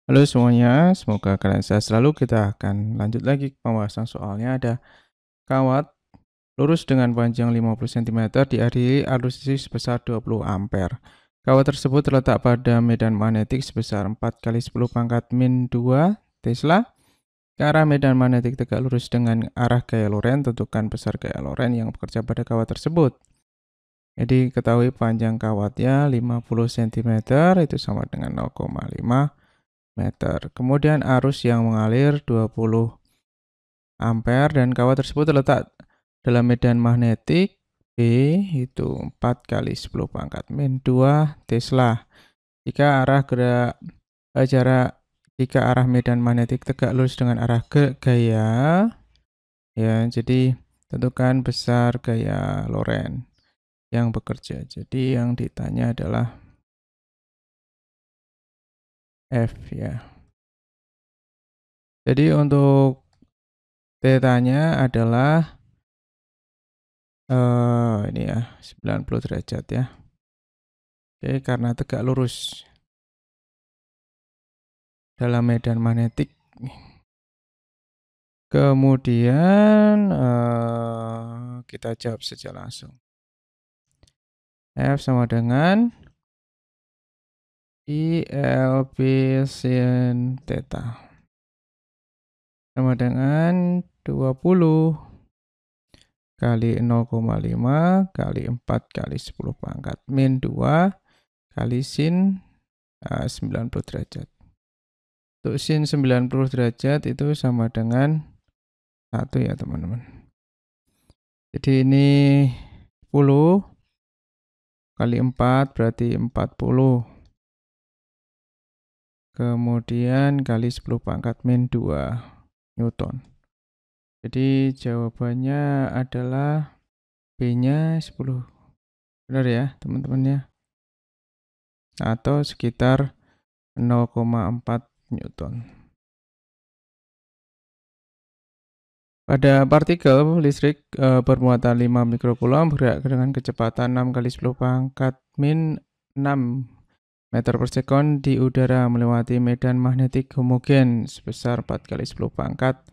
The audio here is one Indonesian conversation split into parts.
Halo semuanya, semoga kalian sehat selalu. Kita akan lanjut lagi pembahasan soalnya ada kawat lurus dengan panjang 50 cm diakhiri arus listrik sebesar 20 ampere. Kawat tersebut terletak pada medan magnetik sebesar 4 kali 10 pangkat min 2 Tesla. Ke arah medan magnetik tegak lurus dengan arah gaya Lorentz, tentukan besar gaya Lorentz yang bekerja pada kawat tersebut. Jadi ketahui panjang kawatnya 50 cm itu sama dengan 0,5 meter. Kemudian arus yang mengalir 20 ampere dan kawat tersebut terletak dalam medan magnetik B itu 4 kali 10 pangkat min 2 Tesla. Jika arah medan magnetik tegak lurus dengan arah gaya, ya, jadi tentukan besar gaya Lorentz yang bekerja. Jadi yang ditanya adalah F, ya. Jadi untuk θ-nya adalah ini ya, 90 derajat ya. Oke, karena tegak lurus dalam medan magnetik. Kemudian kita jawab saja langsung. F sama dengan ILB sin theta sama dengan 20 kali 0,5 kali 4 kali 10 pangkat min 2 kali sin 90 derajat. Untuk sin 90 derajat itu sama dengan 1 ya teman-teman. Jadi ini 10 kali 4 berarti 40. Kemudian kali 10 pangkat min 2 Newton. Jadi jawabannya adalah B-nya 10. Benar ya teman-teman ya? Atau sekitar 0,4 Newton. Pada partikel listrik bermuatan 5 mikrokulom bergerak dengan kecepatan 6 kali 10 pangkat min 6 meter per sekon di udara melewati medan magnetik homogen sebesar 4 kali 10 pangkat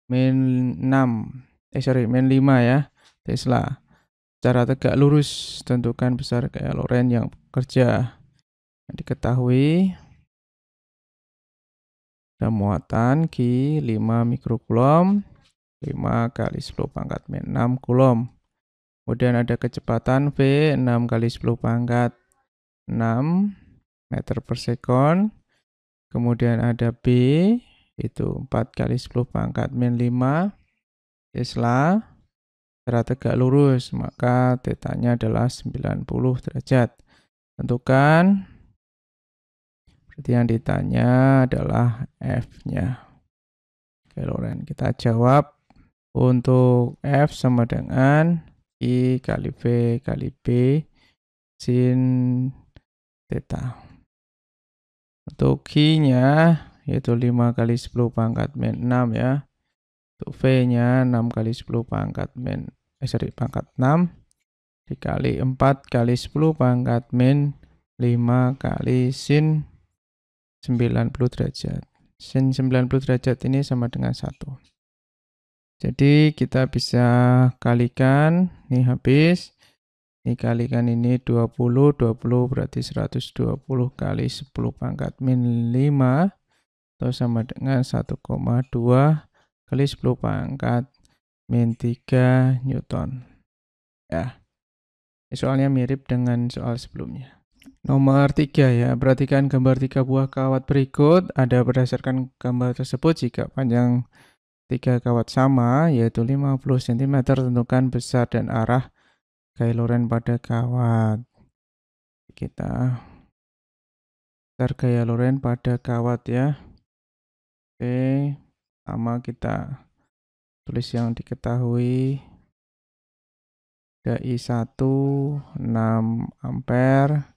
min 5 ya Tesla. Secara tegak lurus tentukan besar gaya Lorentz yang bekerja. Diketahui ada muatan Q 5 mikrokulom 5 kali 10 pangkat min 6 kulom. Kemudian ada kecepatan V 6 kali 10 pangkat 6 meter per sekon. Kemudian ada B itu 4 kali 10 pangkat min 5 Tesla. Secara tegak lurus, maka θ-nya adalah 90 derajat. Tentukan. Berarti yang ditanya adalah F-nya. Oke, Lorentz. Kita jawab untuk F sama dengan I kali V kali B sin theta. Untuk Q-nya yaitu 5 kali 10 pangkat min 6 ya. Untuk V-nya 6 kali 10 pangkat pangkat 6 dikali 4 kali 10 pangkat min 5 kali sin 90 derajat. Sin 90 derajat ini sama dengan 1. Jadi kita bisa kalikan, ini habis. Ini kalikan ini 20 berarti 120 kali 10 pangkat min 5 atau sama dengan 1,2 kali 10 pangkat min 3 Newton. Ya. Soalnya mirip dengan soal sebelumnya. Nomor 3 ya, perhatikan gambar 3 buah kawat berikut. Ada berdasarkan gambar tersebut jika panjang 3 kawat sama yaitu 50 cm, tentukan besar dan arah gaya Lorentz pada kawat. Kita besar gaya Lorentz pada kawat ya. Oke, sama kita tulis yang diketahui. Ada I1 6 ampere,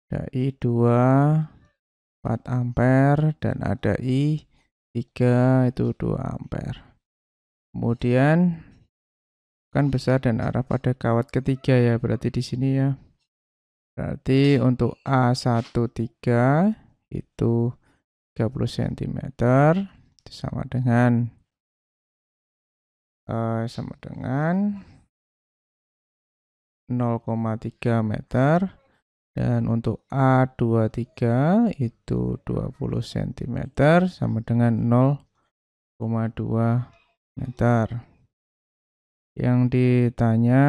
ada I2 4 ampere, dan ada I3 itu 2 ampere. Kemudian kan besar dan arah pada kawat ketiga ya, berarti di sini ya. Berarti untuk A13 itu 30 cm sama dengan 0,3 meter, dan untuk A23 itu 20 cm sama dengan 0,2 meter. Yang ditanya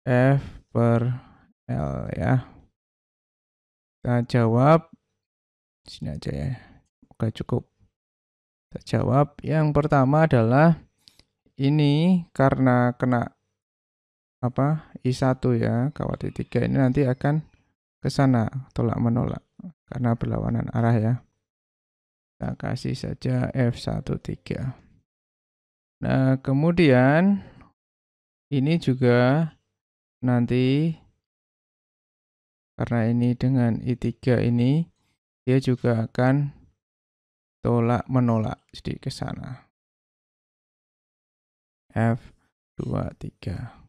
F per L ya. Kita jawab sini aja ya. Oke, cukup. Kita jawab yang pertama adalah ini karena kena I1 ya, kawat I3 ini nanti akan ke sana, tolak menolak karena berlawanan arah ya. Kita kasih saja F13. Nah, kemudian ini juga nanti karena ini dengan I3 ini dia juga akan tolak menolak jadi ke sana. F23.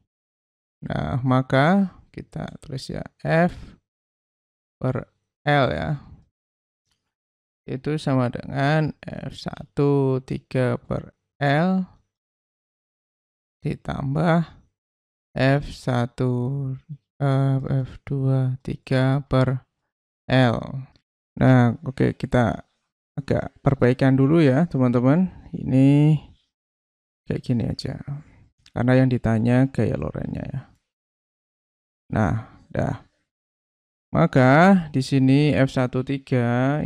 Nah, maka kita tulis ya F per L ya. Itu sama dengan F13 per L ditambah F23 per L. Nah, oke, kita agak perbaikan dulu ya, teman-teman. Ini kayak gini aja. Karena yang ditanya gaya Lorentz-nya ya. Nah, dah. Maka di sini F13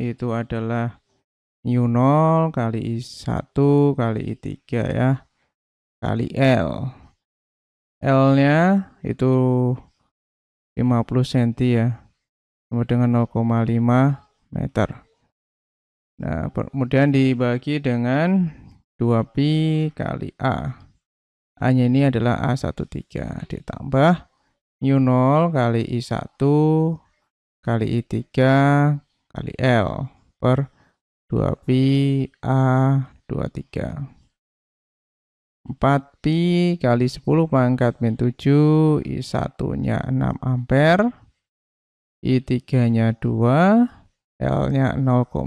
itu adalah μ0 kali I1 kali I3 ya. Kali L. L-nya itu 50 cm ya. Sama dengan 0,5 meter. Nah, kemudian dibagi dengan 2pi kali A. A-nya ini adalah A13 ditambah μ0 kali I1 kali I3 kali L per 2pi A23. 4pi kali 10 pangkat min 7, I1-nya 6 ampere, I3-nya 2, L-nya 0,5.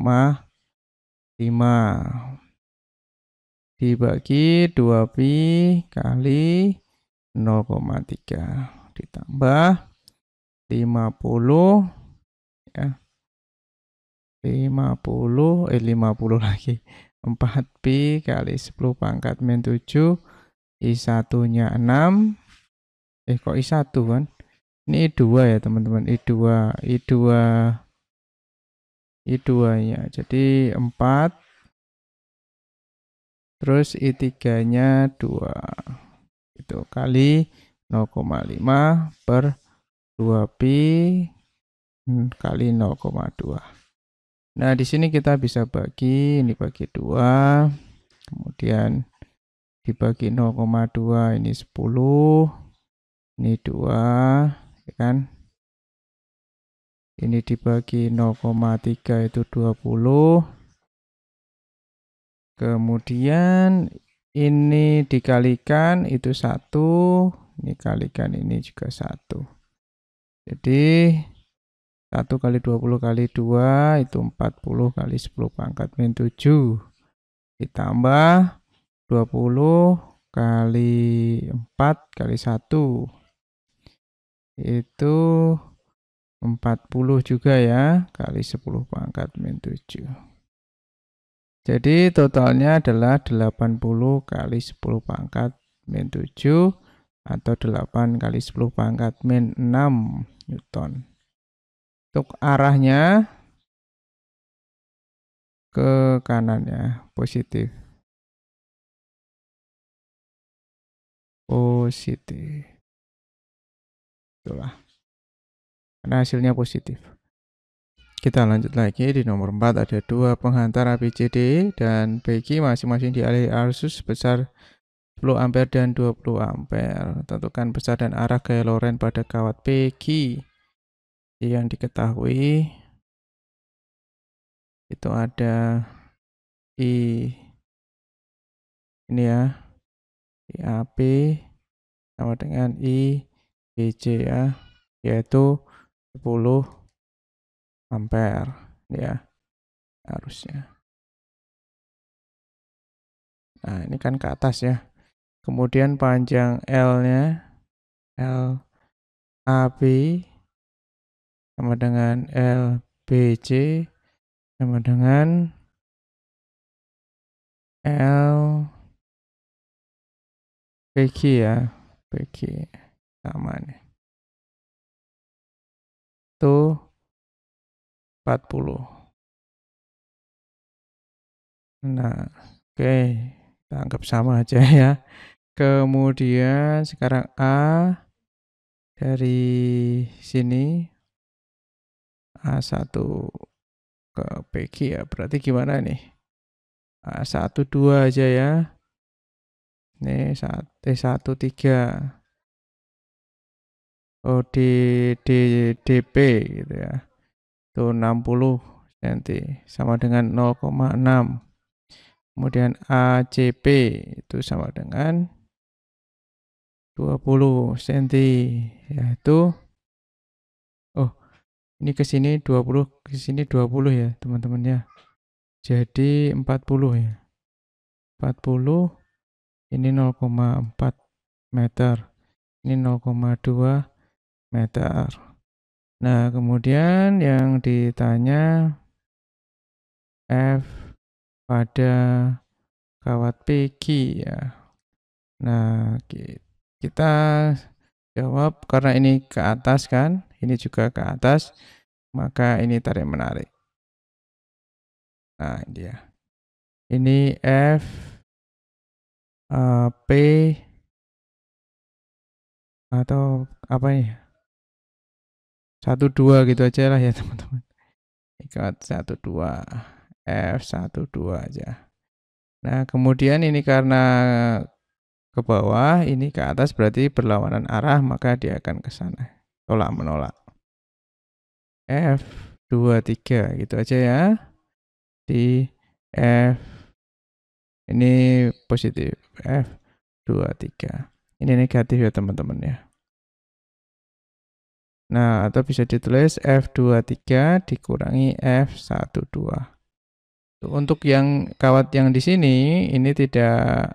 Dibagi 2pi kali 0,3 ditambah 50 ya. 50 lagi. 4pi kali 10 pangkat min 7, I1-nya 6. Kok I1 kan? Ini I2 ya, teman-teman. I2-nya. Jadi 4. Terus I3-nya 2. Itu kali 0,5 per 2pi kali 0,2. Nah, di sini kita bisa bagi, ini bagi 2. Kemudian dibagi 0,2 ini 10. Ini 2, ya kan? Ini dibagi 0,3 itu 20. Kemudian ini dikalikan itu 1, ini kalikan ini juga 1. Jadi 1 kali 20 kali 2 itu 40 kali 10 pangkat min 7 ditambah 20 kali 4 kali 1 itu 40 juga ya, kali 10 pangkat min 7. Jadi totalnya adalah 80 kali 10 pangkat min 7 atau 8 kali 10 pangkat min 6 Newton. Untuk arahnya ke kanan ya, positif. Positif. Itulah. Karena hasilnya positif. Kita lanjut lagi di nomor 4 ada 2 penghantar ABCD dan PQ masing-masing dialiri arus sebesar 10 ampere dan 20 ampere. Tentukan besar dan arah gaya Lorentz pada kawat PQ. Yang diketahui itu ada I ini ya, IAP sama dengan IBC ya, yaitu 10 ampere ya. harusnya. Nah, ini kan ke atas ya. Kemudian panjang L-nya, L AB sama dengan LBC sama dengan LPG ya. PG sama nih. Itu 40. Nah, oke. Kita anggap sama aja ya. Kemudian sekarang A dari sini A1 ke PG ya. Berarti gimana nih? A1 2 aja ya. Ini T1 3. Oh, DP gitu ya. Itu 60 cm sama dengan 0,6. Kemudian ACP itu sama dengan 20 cm, yaitu ini ke sini 20, ke sini 20 ya, teman-teman ya. Jadi 40 ya. 40 ini 0,4 meter. Ini 0,2 meter. Nah, kemudian yang ditanya F pada kawat PG ya. Nah, kita jawab karena ini ke atas kan, ini juga ke atas, maka ini tarik menarik. Nah, ini dia. Ini F P atau apa nih? 1 2 gitu aja lah ya, teman-teman. Ikat 1 2 F 1 2 aja. Nah, kemudian ini karena ke bawah, ini ke atas berarti berlawanan arah, maka dia akan ke sana. Tolak menolak. F 2 3 gitu aja ya. Di F ini positif, F 2 3. Ini negatif ya, teman-teman ya. Nah, atau bisa ditulis F23 dikurangi F12. Untuk yang kawat yang di sini, ini tidak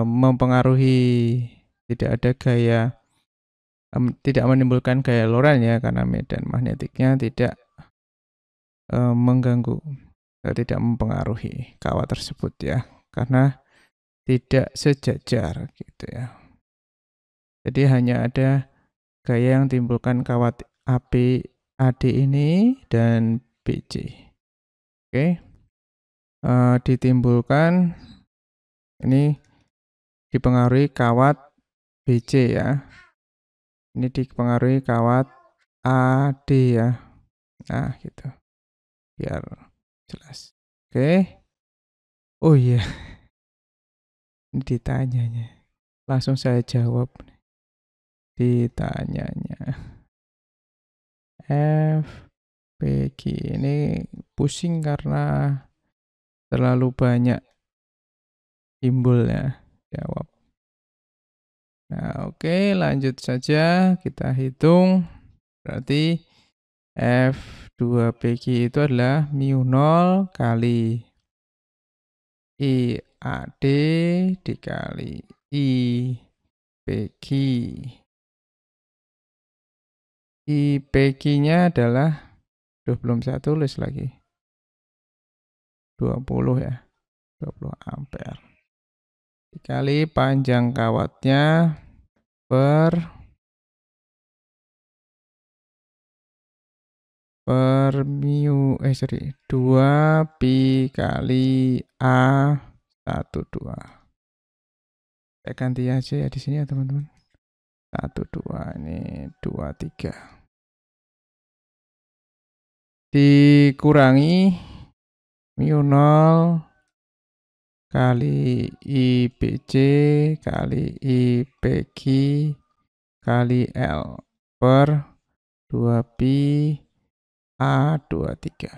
mempengaruhi, tidak ada gaya, tidak menimbulkan gaya Lorentz ya, karena medan magnetiknya tidak mengganggu, tidak mempengaruhi kawat tersebut ya, karena tidak sejajar gitu ya. Jadi hanya ada gaya yang timbulkan kawat AB, AD ini dan BC. Oke, ditimbulkan ini dipengaruhi kawat BC ya. Ini dipengaruhi kawat AD ya. Nah, gitu. Biar jelas. Oke. Oh iya. Ini ditanyanya. Langsung saya jawab. Ditanyanya. FPG ini pusing karena terlalu banyak timbulnya. Jawab. Nah, oke, lanjut saja. Kita hitung. Berarti F2PG itu adalah mu0 kali IAD dikali IPG. IPG-nya adalah, belum saya tulis lagi, 20 ya, 20 ampere. Dikali panjang kawatnya per mu 2 pi kali A12. Saya ganti aja ya di sini ya, teman-teman. 1 2 ini 2 3. Dikurangi mu0 kali IPC kali IPG kali L per 2 pi A23.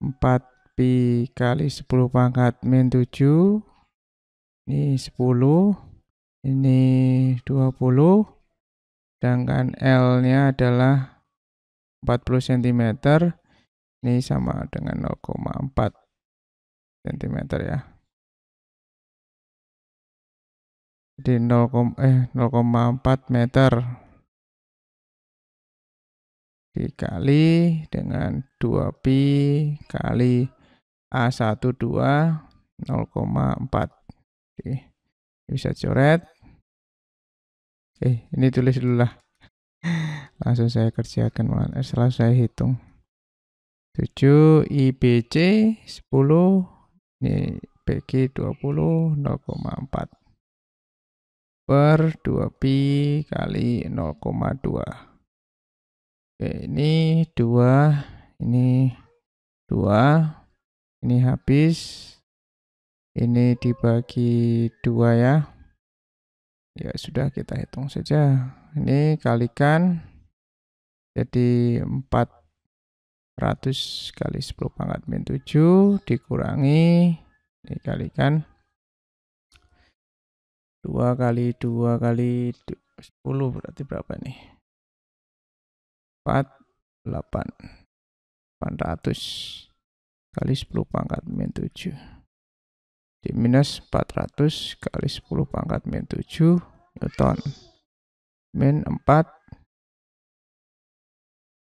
4 pi kali 10 pangkat min 7. Ini 10. Ini 20. Sedangkan L-nya adalah 40 cm. Ini sama dengan 0,4 cm ya. Jadi 0,4 meter dikali dengan 2pi kali A12 0,4. Oke, bisa coret. Ini tulis dulu lah. Langsung saya kerjakan, setelah saya hitung. 7 IBC 10, ini PG 20, 0,4 per 2pi kali 0,2. Oke, ini 2, ini 2, ini habis, ini dibagi 2 ya. Ya sudah, kita hitung saja. Ini kalikan jadi 400 kali 10 pangkat min 7 dikurangi, dikalikan 2 kali 2 kali 10 berarti berapa nih? 800 kali 10 pangkat min 7 di minus 400 kali 10 pangkat min 7 Newton min 4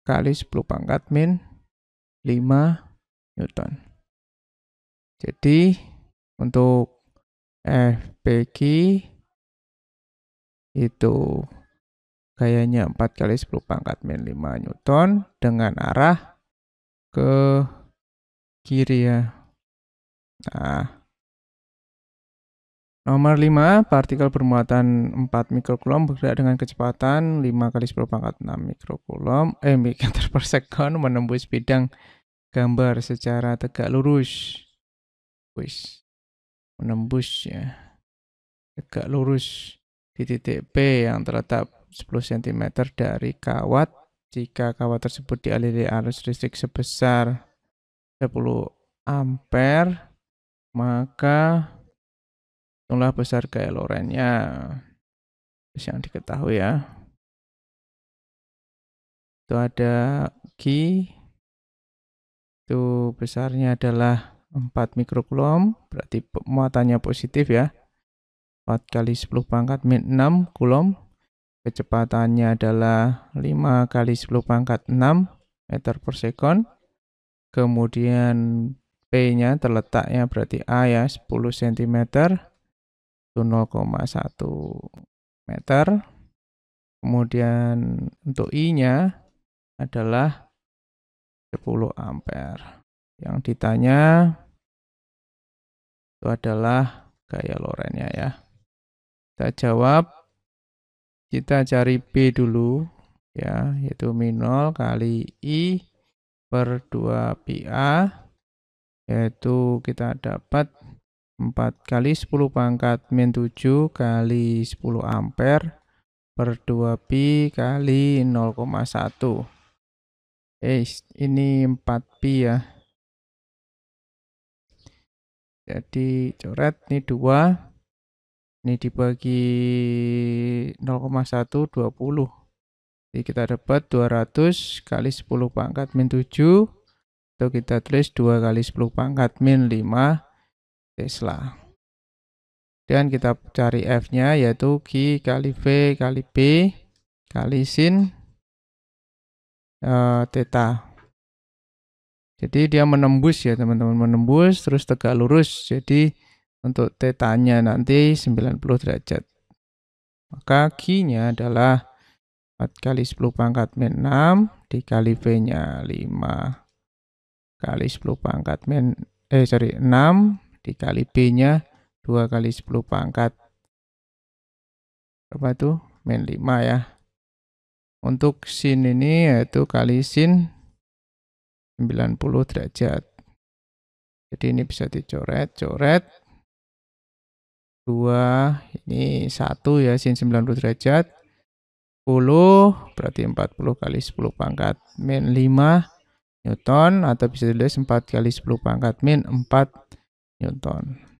kali 10 pangkat min 5 Newton. Jadi untuk FPG itu gayanya 4 kali 10 pangkat min 5 Newton dengan arah ke kiri ya. Nah, nomor 5, partikel bermuatan 4 mikrokulom bergerak dengan kecepatan 5 kali 10 pangkat 6 mikrokulom meter per sekon menembus bidang gambar secara tegak lurus. Menembus ya. Tegak lurus di titik P yang terletak 10 cm dari kawat. Jika kawat tersebut dialiri arus listrik sebesar 10 ampere, maka hitunglah besar gaya Lorentz-nya. Yang diketahui ya. Itu ada Q, itu besarnya adalah 4 mikrokulom, berarti muatannya positif ya. 4 kali 10 pangkat min 6 kulom. Kecepatannya adalah 5 kali 10 pangkat 6 meter per sekon. Kemudian P-nya terletaknya berarti A ya, 10 cm. Itu 0,1 meter. Kemudian untuk I-nya adalah 10 ampere. Yang ditanya itu adalah gaya Lorentz-nya ya. Kita jawab, kita cari B dulu ya, yaitu min 0 kali I per 2pi-A, yaitu kita dapat 4 kali 10 pangkat min 7 kali 10 ampere per 2pi kali 0,1. Ini 4pi ya. Jadi coret, ini 2. Ini dibagi 0,1, 20. Jadi kita dapat 200 kali 10 pangkat min 7. Atau kita tulis 2 kali 10 pangkat min 5 Tesla. Dan kita cari F-nya yaitu Q kali V kali B kali sin theta. Jadi dia menembus ya teman-teman, menembus terus tegak lurus. Jadi untuk theta-nya nanti 90 derajat. Maka Q-nya adalah 4 kali 10 pangkat min 6 dikali V-nya 5 kali 10 pangkat min 6 dikali B-nya 2 kali 10 pangkat berapa tuh? Min 5 ya. Untuk sin ini yaitu kali sin 90 derajat. Jadi ini bisa dicoret, 2, ini 1 ya, sin 90 derajat. 10 berarti 40 kali 10 pangkat min 5 Newton, atau bisa ditulis 4 kali 10 pangkat min 4 Newton.